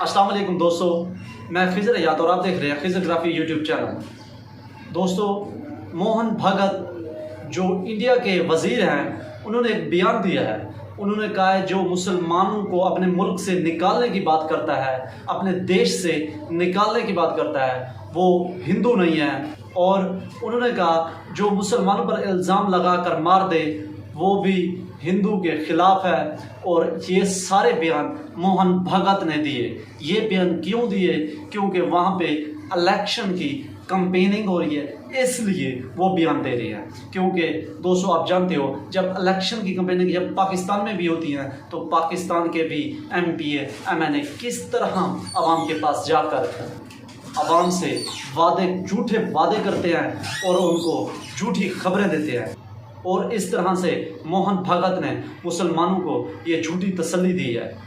अस्सलाम वालेकुम दोस्तों, मैं खिज़र हयात और आप देख रहे हैं खिज़रग्राफी यूट्यूब चैनल। दोस्तों, मोहन भगत जो इंडिया के वज़ीर हैं, उन्होंने एक बयान दिया है। उन्होंने कहा है जो मुसलमानों को अपने मुल्क से निकालने की बात करता है, अपने देश से निकालने की बात करता है, वो हिंदू नहीं है। और उन्होंने कहा जो मुसलमानों पर इल्ज़ाम लगा कर मार दे वो भी हिंदू के ख़िलाफ़ है। और ये सारे बयान मोहन भगत ने दिए। ये बयान क्यों दिए? क्योंकि वहाँ पे इलेक्शन की कैंपेनिंग हो रही है, इसलिए वो बयान दे रहे हैं। क्योंकि दोस्तों, आप जानते हो जब इलेक्शन की कैंपेनिंग जब पाकिस्तान में भी होती है तो पाकिस्तान के भी MPA MNA किस तरह आवाम के पास जाकर आवाम से झूठे वादे करते हैं और उनको झूठी खबरें देते हैं। और इस तरह से मोहन भगत ने मुसलमानों को ये झूठी तसल्ली दी है।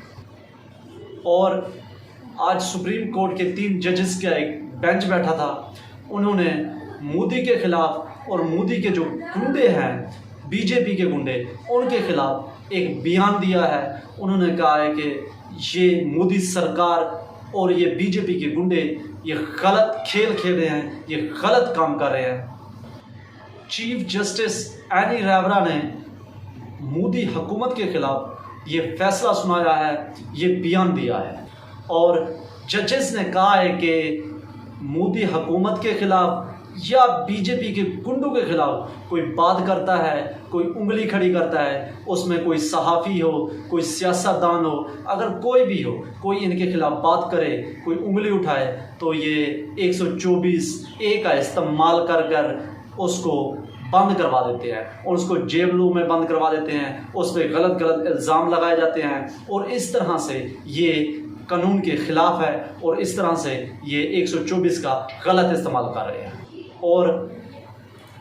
और आज सुप्रीम कोर्ट के 3 जजेस का एक बेंच बैठा था। उन्होंने मोदी के ख़िलाफ़ और मोदी के जो गुंडे हैं, BJP के गुंडे, उनके ख़िलाफ़ एक बयान दिया है। उन्होंने कहा है कि ये मोदी सरकार और ये BJP के गुंडे ये गलत खेल खेल रहे हैं, ये गलत काम कर रहे हैं। चीफ जस्टिस एनी रेवरा ने मोदी हुकूमत के ख़िलाफ़ ये फैसला सुनाया है, ये बयान दिया है। और जजेस ने कहा है कि मोदी हुकूमत के ख़िलाफ़ या BJP के गुंडों के ख़िलाफ़ कोई बात करता है, कोई उंगली खड़ी करता है, उसमें कोई सहाफ़ी हो, कोई सियासतदान हो, अगर कोई भी हो, कोई इनके ख़िलाफ़ बात करे, कोई उंगली उठाए, तो ये 124A का इस्तेमाल कर उसको बंद करवा देते हैं और उसको जेलों में बंद करवा देते हैं। उस पर गलत इल्ज़ाम लगाए जाते हैं और इस तरह से ये कानून के ख़िलाफ़ है और इस तरह से ये 124 का गलत इस्तेमाल कर रहे हैं। और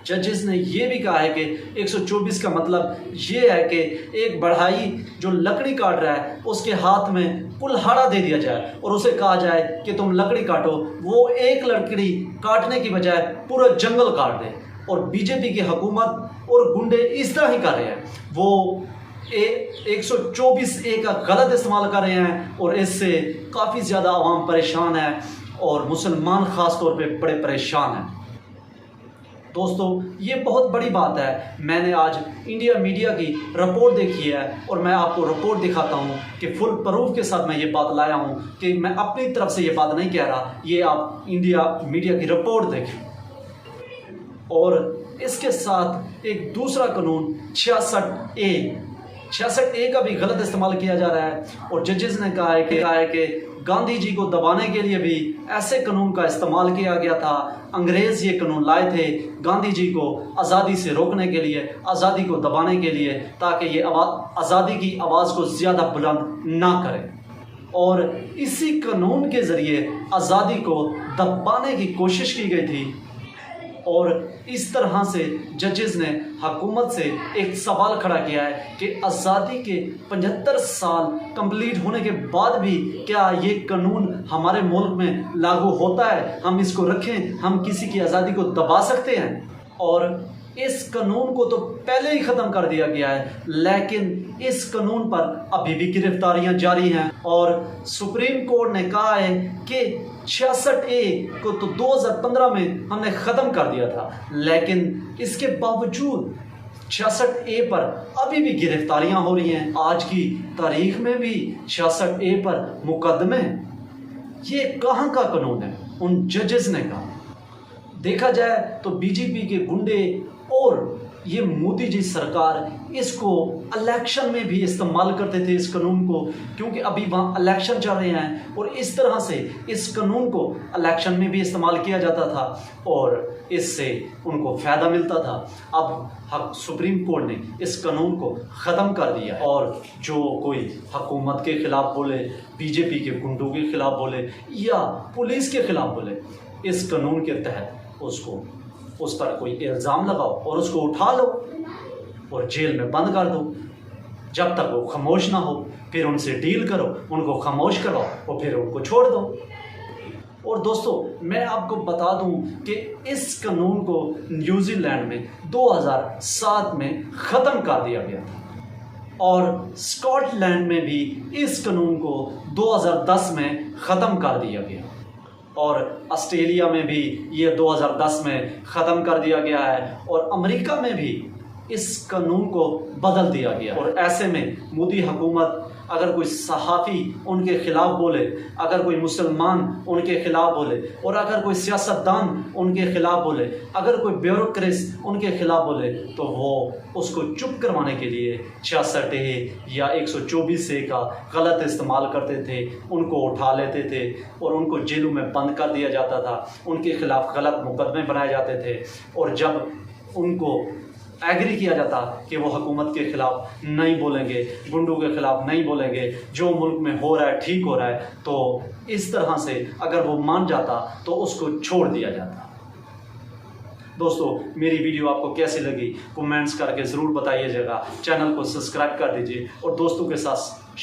जजेस ने ये भी कहा है कि 124 का मतलब ये है कि एक बढ़ाई जो लकड़ी काट रहा है उसके हाथ में कुल्हाड़ा दे दिया जाए और उसे कहा जाए कि तुम लकड़ी काटो। वो एक लकड़ी काटने की बजाय पूरा जंगल काट दे। और BJP की हुकूमत और गुंडे इस तरह ही कर रहे हैं। वो 124A का गलत इस्तेमाल कर रहे हैं और इससे काफ़ी ज़्यादा आवाम परेशान है और मुसलमान ख़ास तौर पे बड़े परेशान हैं। दोस्तों, ये बहुत बड़ी बात है। मैंने आज इंडिया मीडिया की रिपोर्ट देखी है और मैं आपको रिपोर्ट दिखाता हूँ कि फुल प्रूफ के साथ मैं ये बात लाया हूँ कि मैं अपनी तरफ से ये बात नहीं कह रहा। ये आप इंडिया मीडिया की रिपोर्ट देखें। और इसके साथ एक दूसरा कानून 66A का भी गलत इस्तेमाल किया जा रहा है। और जजेस ने कहा है कि गांधी जी को दबाने के लिए भी ऐसे कानून का इस्तेमाल किया गया था। अंग्रेज़ ये कानून लाए थे गांधी जी को आज़ादी से रोकने के लिए, आज़ादी को दबाने के लिए, ताकि ये आज़ादी की आवाज़ को ज़्यादा बुलंद ना करें। और इसी कानून के ज़रिए आज़ादी को दबाने की कोशिश की गई थी। और इस तरह से जजेस ने हुकूमत से एक सवाल खड़ा किया है कि आज़ादी के 75 साल कंप्लीट होने के बाद भी क्या ये कानून हमारे मुल्क में लागू होता है? हम इसको रखें? हम किसी की आज़ादी को दबा सकते हैं? और इस कानून को तो पहले ही ख़त्म कर दिया गया है, लेकिन इस कानून पर अभी भी गिरफ्तारियां जारी हैं। और सुप्रीम कोर्ट ने कहा है कि 66A को तो 2015 में हमने ख़त्म कर दिया था, लेकिन इसके बावजूद 66A पर अभी भी गिरफ्तारियां हो रही हैं। आज की तारीख में भी 66A पर मुकदमे। ये कहाँ का कानून है? उन जजेस ने कहा। देखा जाए तो BJP के गुंडे और ये मोदी जी सरकार इसको इलेक्शन में भी इस्तेमाल करते थे इस कानून को, क्योंकि अभी वहाँ इलेक्शन चल रहे हैं और इस तरह से इस कानून को इलेक्शन में भी इस्तेमाल किया जाता था और इससे उनको फ़ायदा मिलता था। अब सुप्रीम कोर्ट ने इस कानून को ख़त्म कर दिया और जो कोई हुकूमत के ख़िलाफ़ बोले, BJP के गुंडों के ख़िलाफ़ बोले या पुलिस के ख़िलाफ़ बोले, इस कानून के तहत उस पर कोई इल्ज़ाम लगाओ और उसको उठा लो और जेल में बंद कर दो जब तक वो खामोश ना हो। फिर उनसे डील करो, उनको खामोश करवाओ और फिर उनको छोड़ दो। और दोस्तों, मैं आपको बता दूं कि इस कानून को न्यूजीलैंड में 2007 में ख़त्म कर दिया गया था। और स्कॉटलैंड में भी इस कानून को 2010 में ख़त्म कर दिया गया और ऑस्ट्रेलिया में भी ये 2010 में ख़त्म कर दिया गया है और अमेरिका में भी इस कानून को बदल दिया गया। और ऐसे में मोदी हुकूमत अगर कोई सहाफ़ी उनके ख़िलाफ़ बोले, अगर कोई मुसलमान उनके ख़िलाफ़ बोले और अगर कोई सियासतदान उनके ख़िलाफ़ बोले, अगर कोई ब्यूरोक्रेट उनके ख़िलाफ़ बोले तो वो उसको चुप करवाने के लिए 66A या 124A का गलत इस्तेमाल करते थे, उनको उठा लेते थे और उनको जेलों में बंद कर दिया जाता था, उनके ख़िलाफ़ गलत मुकदमे बनाए जाते थे। और जब उनको एग्री किया जाता कि वो हुकूमत के ख़िलाफ़ नहीं बोलेंगे, गुंडों के ख़िलाफ़ नहीं बोलेंगे, जो मुल्क में हो रहा है ठीक हो रहा है, तो इस तरह से अगर वो मान जाता तो उसको छोड़ दिया जाता। दोस्तों, मेरी वीडियो आपको कैसी लगी कमेंट्स करके ज़रूर बताइएगा। चैनल को सब्सक्राइब कर दीजिए और दोस्तों के साथ